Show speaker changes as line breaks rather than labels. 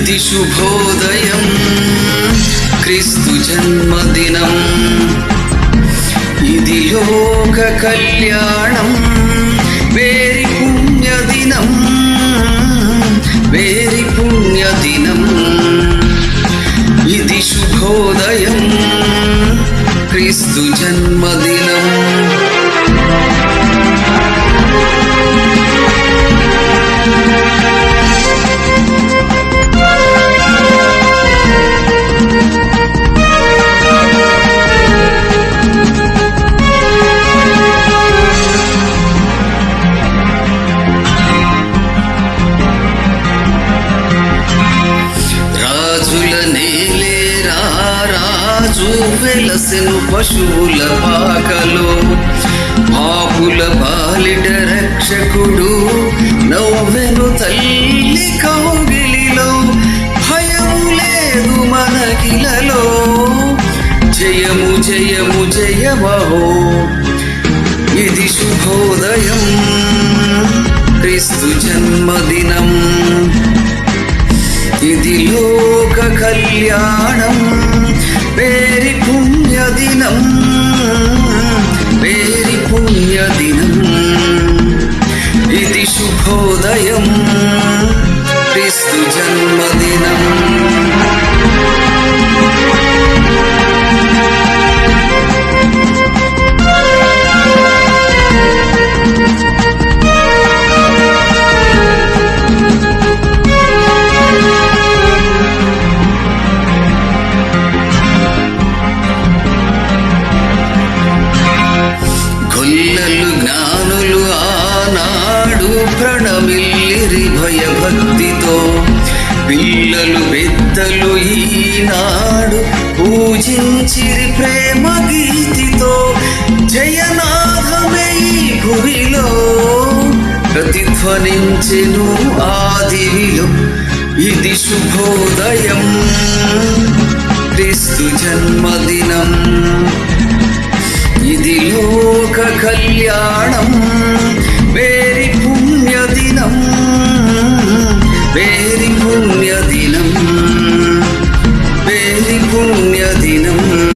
ఇది శుభోదయం క్రీస్తు జన్మదినం, ఇది లోక కళ్యాణం వేరి పుణ్యదినం, వేరి పుణ్యదినం. ఇది శుభోదయం క్రీస్తు జన్మదినం. రాజు వెలసెను పశువుల పాకలో, పాపుల బాలిట రక్షకుడు నవ్వెను తల్లి కౌగిలిలో. భయము లేదు మనకిలలో, జయము జయము జయమహో. ఇది శుభోదయం క్రీస్తు జన్మదినం, ఇది లోక కళ్యాణం వేరి పుణ్యదినం, వేరి పుణ్యదినం. ఇది శుభోదయం క్రీస్తు జన్మదినం. జ్ఞానులు ఆనాడు ప్రణమిల్లిరి భయభక్తితో, పిల్లలు పెద్దలు ఈనాడు పూజించిరి ప్రేమ గీతితో. జయనాథమే ఈ భూమిలో ప్రతిధ్వనించెను ఆదివిలో. ఇది శుభోదయం క్రీస్తు జన్మదినం, ఇది లోక కళ్యాణం వేరి పుణ్యదినం, వేరి పుణ్యదినం.